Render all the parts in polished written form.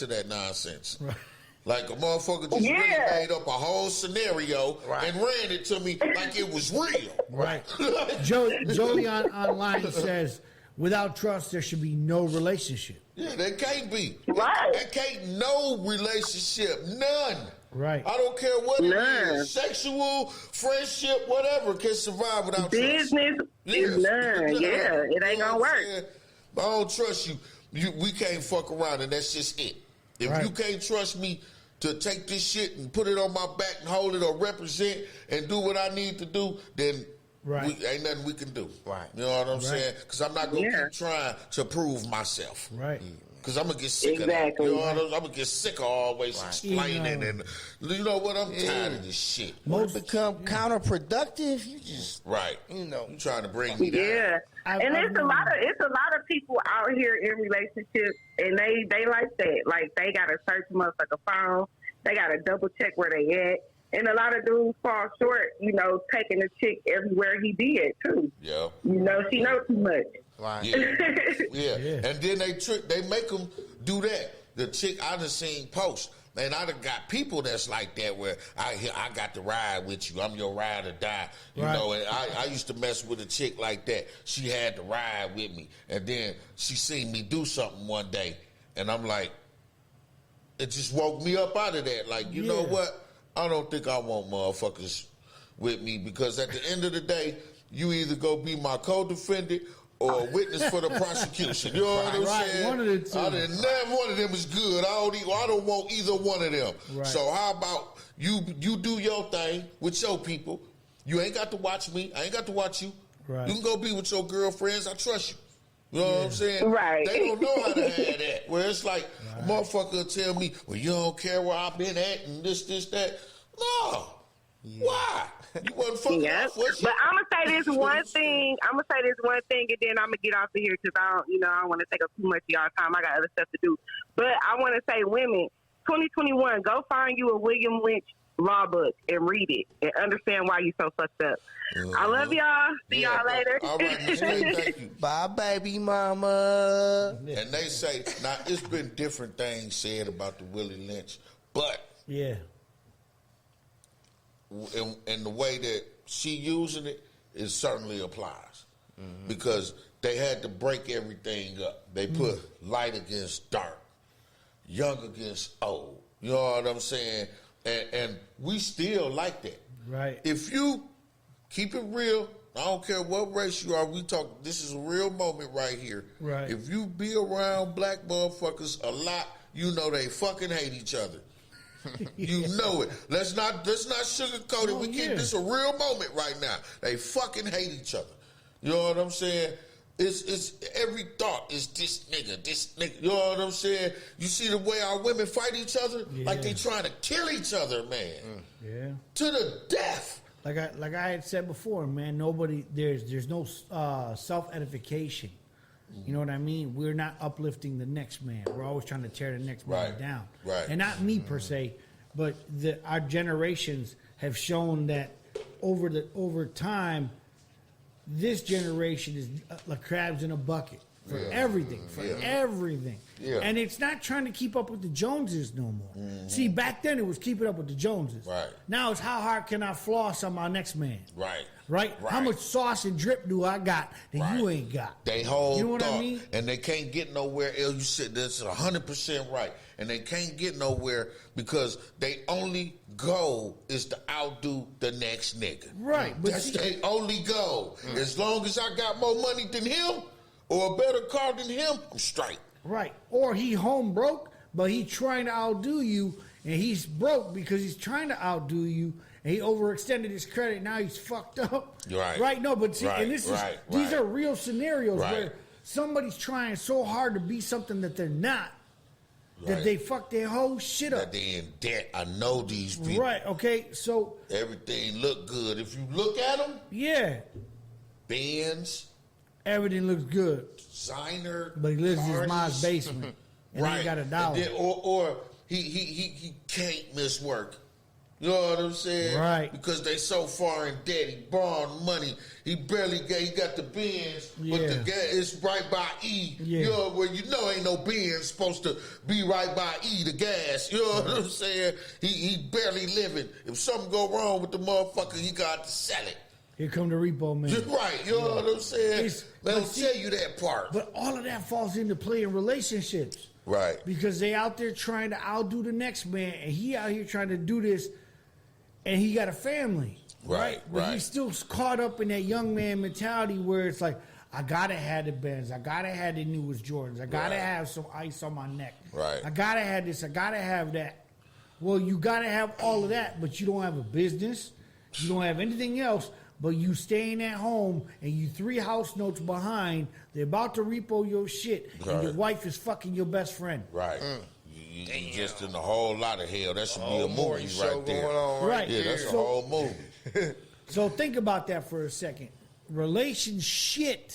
to that nonsense. Right. Like a motherfucker just really made up a whole scenario and ran it to me like it was real. Right. Joey online says, without trust, there should be no relationship. Yeah, there can't be. Right. There can't no relationship. None. Right. I don't care what it is. Sexual, friendship, whatever can survive without business trust. Business is none. Yeah, it ain't gonna work. I don't trust you. We can't fuck around, and that's just it. If you can't trust me to take this shit and put it on my back and hold it or represent and do what I need to do, then ain't nothing we can do. Right. You know what I'm saying? Because I'm not going to keep trying to prove myself. Right. Because I'm going to get sick of that. You know what I'm going to get sick of always explaining. And you know what? I'm tired of this shit. Most become counterproductive. You just you trying to bring me down. Yeah. And it's a lot of people out here in relationships, and they like that. Like, they got to search motherfucker phone. They got to double check where they at. And a lot of dudes fall short, taking a chick everywhere he be at, too. Yeah. She knows too much. Right. Yeah. And then they make them do that. The chick, I done seen posts. And I done got people that's like that where I got to ride with you. I'm your ride or die. You know, and I used to mess with a chick like that. She had to ride with me. And then she seen me do something one day. And I'm like, it just woke me up out of that. Like, you know what? I don't think I want motherfuckers with me because at the end of the day, you either go be my co-defendant or a witness for the prosecution. You know what I'm saying? One of the two. Never one of them is good. I don't want either one of them. Right. So how about you do your thing with your people? You ain't got to watch me. I ain't got to watch you. Right. You can go be with your girlfriends. I trust you. You know what I'm saying? Right. They don't know how to have that. Where it's like, a motherfucker will tell me, well, you don't care where I've been at and this, that. No. Why? You wasn't fucking off with you. But I'm gonna say this one thing. And then I'm gonna get off of here because I don't want to take up too much of y'all time. I got other stuff to do. But I want to say, women, 2021, go find you a William Lynch law book and read it and understand why you so fucked up. I love y'all. See y'all later. All right, Miss Lee, thank you. Bye, baby mama. And they say, now it's been different things said about the Willie Lynch, but and the way that she using it certainly applies because they had to break everything up. They put light against dark, young against old. You know what I'm saying? And we still like that. Right. If you keep it real, I don't care what race you are. This is a real moment right here. Right. If you be around black motherfuckers a lot, you know they fucking hate each other. You know it. Let's not sugarcoat it. This is a real moment right now. They fucking hate each other. You know what I'm saying? It's every thought is this nigga. You know what I'm saying? You see the way our women fight each other, like they trying to kill each other, man. Yeah. To the death. Like I had said before, man. There's no self-edification. You know what I mean? We're not uplifting the next man. We're always trying to tear the next man down. Right. And not me per se, but our generations have shown that over time, this generation is like crabs in a bucket for everything. Everything. Yeah. And it's not trying to keep up with the Joneses no more. Mm-hmm. See, back then it was keeping up with the Joneses. Right. Now it's how hard can I floss on my next man? Right. How much sauce and drip do I got that you ain't got? They hold, you know what I mean? And they can't get nowhere else. You said that's 100% right. And they can't get nowhere because they only goal is to outdo the next nigga. Right. That's their only goal. As long as I got more money than him or a better car than him, I'm straight. Right. Or he home broke, but he trying to outdo you, and he's broke because he's trying to outdo you, and he overextended his credit. Now he's fucked up. Right. Right. No, but see, and these are real scenarios where somebody's trying so hard to be something that they're not. That they fuck their whole shit up. That they in debt. I know these people. Right. Okay. So everything look good. If you look at them, Benz, everything looks good. Designer, but he lives in his parties. mom's basement. And he got $1. Then, or he can't miss work. You know what I'm saying? Right. Because they so far in debt. He borrowing money. He got the Benz, but the gas is right by E. Yeah. You know, where ain't no Benz supposed to be right by E, the gas. You know what I'm saying? He barely living. If something go wrong with the motherfucker, he got to sell it. Here come the repo man. Right, you know what I'm saying? They don't tell you that part. But all of that falls into play in relationships. Right. Because they out there trying to outdo the next man, and he out here trying to do this, and he got a family. Right. But he's still caught up in that young man mentality where it's like, I gotta have the Benz, I gotta have the newest Jordans, I gotta have some ice on my neck. Right. I gotta have this, I gotta have that. Well, you gotta have all of that, but you don't have a business, you don't have anything else, but you staying at home and you 3 house notes behind, they're about to repo your shit, and your wife is fucking your best friend. Right. You just in a whole lot of hell. That should be a movie right there. Going on Right. Yeah, that's a whole movie. So think about that for a second. Relationship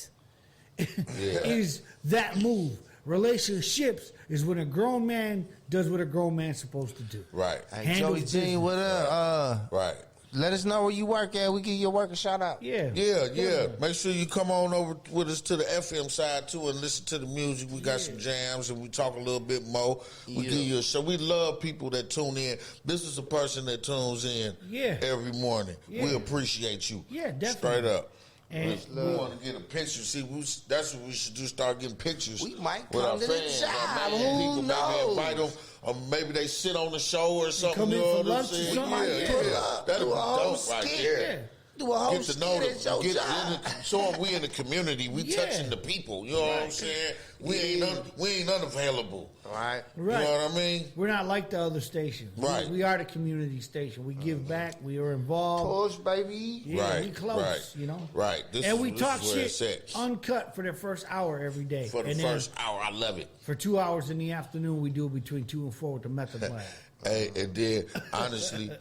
is that move. Relationships is when a grown man does what a grown man's supposed to do. Right. Hey, Handles Joey G, business. what up? Right. Let us know where you work at. We give your work a shout out. Yeah. Yeah. Make sure you come on over with us to the FM side too and listen to the music. We got some jams and we talk a little bit more. We give you a show. We love people that tune in. This is a person that tunes in every morning. Yeah. We appreciate you. Yeah, definitely. Straight up. And we want to get a picture. See, that's what we should do. Start getting pictures. We might with come our to the fans. job. People Who maybe knows? invite them, or maybe they sit on the show or something. come in You know for what I'm lunch or saying? something. Yeah. That'll be Do a whole dope right skit. there. Do a whole Get to know skit at your them. job. Show them we in the community. We touching the people. You know what I'm saying? We ain't unavailable. Right. Right. You know what I mean? We're not like the other stations. Right. We are the community station. We give back. We are involved. Push, baby. Yeah, Right, we close, right, you know. right. And we talk is where it's shit at. uncut for the first hour every day. For the and first hour. I love it. for 2 hours in the afternoon, we do between 2 and 4 with the method lab. Hey, and then honestly,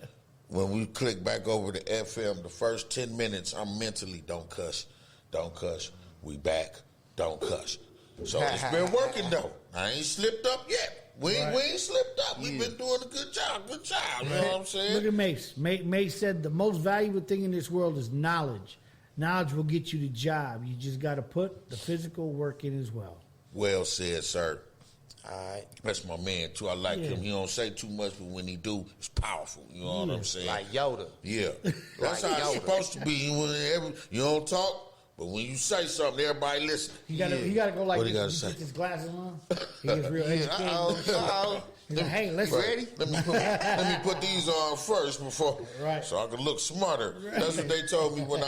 when we click back over to FM, the first 10 minutes, I'm mentally don't cuss. We back, don't cuss. So it's been working though. I ain't slipped up yet. We ain't slipped up. We've been doing a good job. You know what I'm saying? Look at Mace. Mace said the most valuable thing in this world is knowledge. Knowledge will get you the job. You just got to put the physical work in as well. Well said, sir. All right. That's my man too. I like him. He don't say too much, but when he do, it's powerful. You know what I'm saying? Like Yoda. Yeah, that's Like how it's Yoda. supposed to be. You don't talk, but when you say something, everybody listen. He got to go like What he gotta this. say? Get his glasses on. He gets real educated. Uh-oh. He's like, hey, let's Right. Let me put these on first before, Right. so I can look smarter. That's what they told me when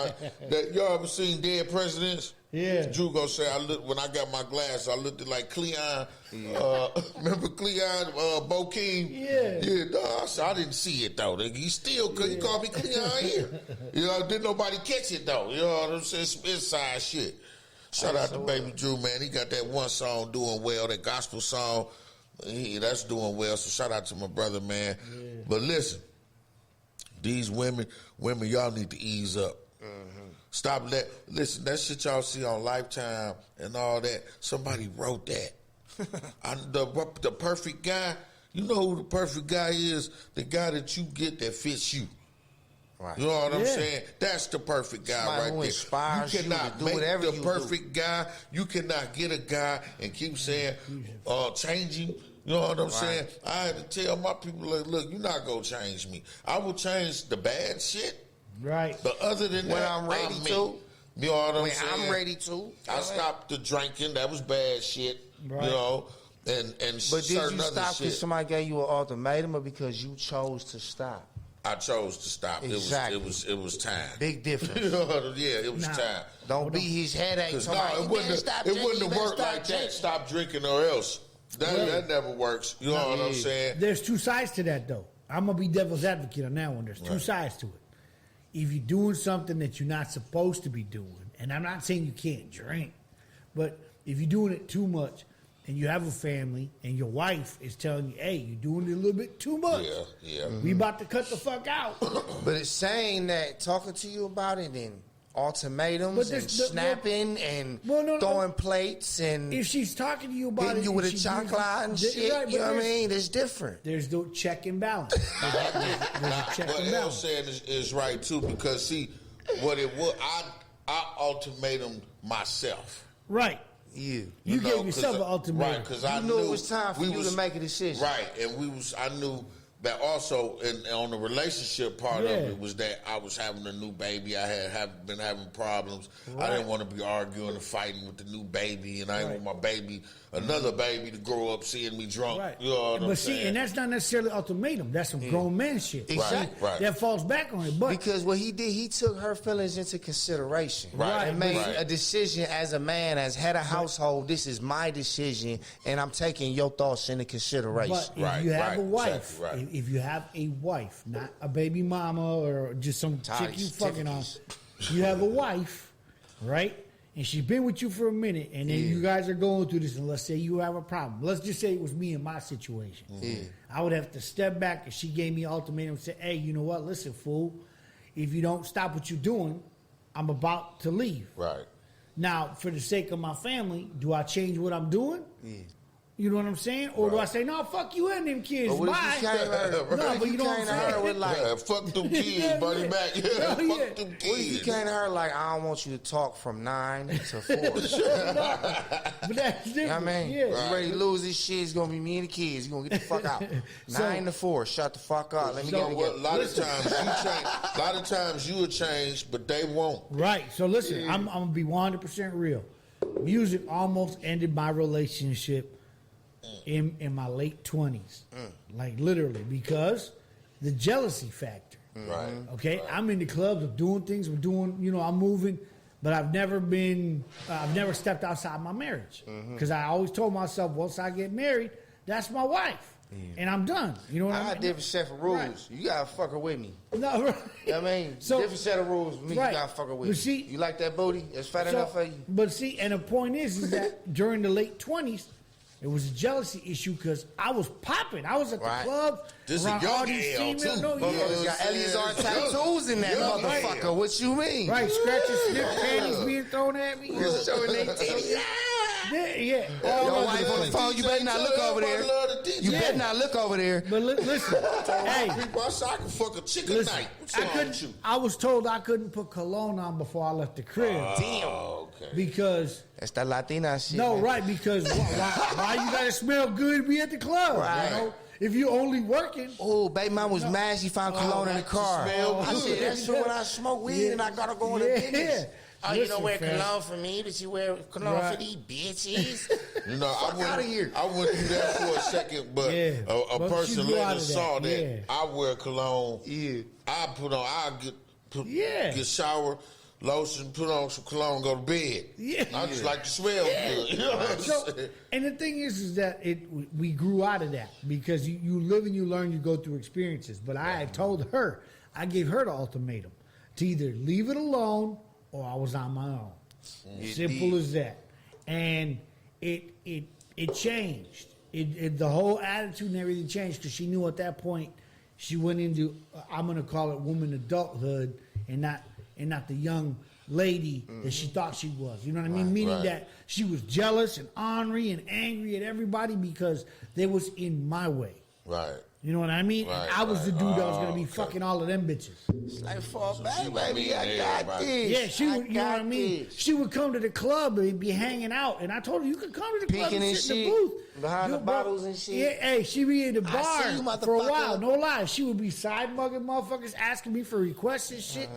y'all ever seen Dead Presidents? Yeah. Drew gonna say when I got my glass, I looked like Cleon. Remember Cleon Bokeem? Yeah. Dog, so I didn't see it though. He he called me Cleon here. You know, didn't nobody catch it though. You know what I'm saying? Some inside shit. Shout out to Baby Drew, man. He got that one song doing well, that gospel song. That's doing well. So shout out to my brother, man. Yeah. But listen, these women, y'all need to ease up. Stop listen, that shit y'all see on Lifetime and all that, somebody wrote that. The perfect guy, you know who the perfect guy is? The guy that you get that fits you. Right. You know what I'm saying? That's the perfect guy Somebody right who there. inspires You cannot you to do make whatever the you perfect guy. You cannot get a guy and keep saying, changing. You know what I'm saying? I had to tell my people, look, you're not going to change me. I will change the bad shit. Right. But other than When that, I'm ready me. to. You know what I'm When saying? I'm ready to. I stopped the drinking. That was bad shit. Right. You know? And But did certain you other stop shit. because somebody gave you an ultimatum or because you chose to stop? I chose to stop. Exactly. It was time. Big difference. Yeah, it was time. Don't be his headache. Because Somebody, it wouldn't have worked like that. Stop drinking or else. That never works. You know what I'm saying? There's two sides to that, though. I'm going to be devil's advocate on that one. There's two sides to it. If you're doing something that you're not supposed to be doing, and I'm not saying you can't drink, but if you're doing it too much and you have a family and your wife is telling you, hey, you're doing it a little bit too much. Yeah. We about to cut the fuck out. But it's saying that, talking to you about it and ultimatums and snapping and throwing plates and if she's talking to you about hitting it, you with a chocolate and shit, right, you know what I mean? It's different. There's no check and balance. What El's saying is right too, because see, what it was, I ultimatum myself. Right. You gave yourself an ultimatum. Right, because I knew it was time for you to make a decision. Right, and I knew that also on the relationship part of it was that I was having a new baby. I had been having problems. Right. I didn't want to be arguing and fighting with the new baby, and I didn't want my baby, another baby, to grow up seeing me drunk. Right. You know what I'm saying? See, and that's not necessarily ultimatum. That's some grown man shit. Exactly. Right. That falls back on it. But because what he did, he took her feelings into consideration. Right. And made a decision as a man, as head of household. This is my decision, and I'm taking your thoughts into consideration. But if you have a wife, if you have a wife, not a baby mama or just some chick you fucking on, you have a wife, right? And she's been with you for a minute, and then you guys are going through this, and let's say you have a problem. Let's just say it was me in my situation. I would have to step back, and she gave me an ultimatum and say, hey, you know what? Listen, fool, if you don't stop what you're doing, I'm about to leave. Right. Now, for the sake of my family, do I change what I'm doing? You know what I'm saying? Or do I say, no, fuck you and them kids, but bye? No, but you know what I'm saying? With like, fuck them kids, buddy, back. Fuck them kids. What if you came to her like, I don't want you to talk from 9 to 4? But that's different. You know what I mean? Yeah. You ready to lose this shit, it's going to be me and the kids. You're going to get the fuck out. 9 to 4, shut the fuck up. Let me get a lot of times you change. A lot of times you will change, but they won't. Right. So listen, I'm going to be 100% real. Music almost ended my relationship in my late 20s. Like literally, because the jealousy factor. Right. Okay? Right. I'm in the clubs, I'm doing things, I'm moving, but I've never stepped outside my marriage. Because I always told myself, once I get married, that's my wife. And I'm done. You know what I mean? I got different set of rules. Right. You gotta fuck her with me. No, right. You know what I mean? So, different set of rules with me. You gotta fuck her with me. See, you like that booty? It's fat enough for you? But see, and the point is that during the late 20s, it was a jealousy issue because I was popping. I was at the club. This is young L, too. No, got Eleazar tattoos in that motherfucker. Right. What you mean? Right, scratches, snip, panties being thrown at me. Showing their titties. Yeah. Your wife on the phone, you better not look over there. You better not look over there. But listen, hey. People outside can fuck a chicken night. What's wrong with you? I was told I couldn't put cologne on before I left the crib. Damn. Okay. Because... That's that Latina shit. No, man. Right, because why you gotta smell good to be at the club? Right. You know? If you only working. Oh, baby mom was mad she found cologne in the car. I said, that's true when I smoke weed and I gotta go in the business. Oh, you don't wear cologne for me, but you wear cologne for these bitches. You know, I went through that for a second, but a person later saw that I wear cologne. Yeah. I get shower, lotion, put on some cologne, go to bed. Yeah. I just like to smell good. You know what I'm saying? And the thing is that we grew out of that because you live and you learn, you go through experiences. But I had told her, I gave her the ultimatum to either leave it alone or I was on my own. Simple as that. And it changed. The whole attitude and everything changed because she knew at that point she went into, I'm going to call it woman adulthood and not the young lady that she thought she was. You know what I mean? Meaning that she was jealous and ornery and angry at everybody because they was in my way. Right. You know what I mean? Right, and I was the dude that was going to be fucking all of them bitches. It's like, fall back, baby. I got this. Yeah, she would, you know what I mean? She would come to the club and be hanging out. And I told her, you could come to the club and sit in the booth. Behind the bottles and shit. Yeah, hey, she be in the bar for a while. No lie. She would be side mugging motherfuckers, asking me for requests and shit.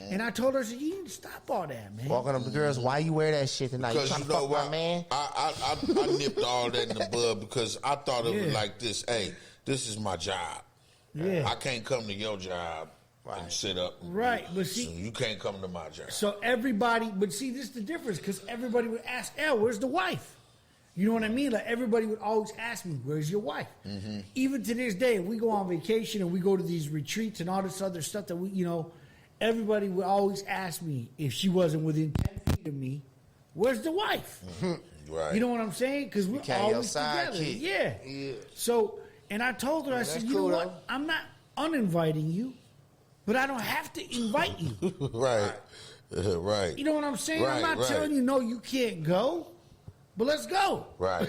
And I told her, I said, you need to stop all that, man. Walking up to girls, why you wear that shit tonight? You trying to fuck my man? I nipped all that in the bud because I thought of it like this. Hey, this is my job. Yeah. I can't come to your job and sit up. But see, so you can't come to my job. So everybody, but see, this is the difference because everybody would ask, where's the wife? You know what I mean? Like everybody would always ask me, where's your wife? Mm-hmm. Even to this day, if we go on vacation and we go to these retreats and all this other stuff that we, everybody would always ask me if she wasn't within 10 feet of me, where's the wife? Mm-hmm. Right. You know what I'm saying? Because we're always together. Yeah. So, and I told her, I said, you know what? I'm not uninviting you, but I don't have to invite you. Right. Right. You know what I'm saying? Right, I'm not telling you, no, you can't go, but let's go. Right.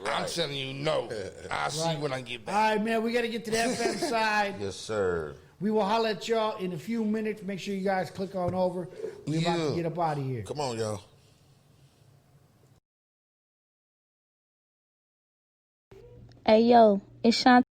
I'm telling you, no. I'll see when I get back. All right, man, we got to get to the FM side. Yes, sir. We will holler at y'all in a few minutes. Make sure you guys click on over. We're about to get up out of here. Come on, y'all. Hey, yo, it's Shanti.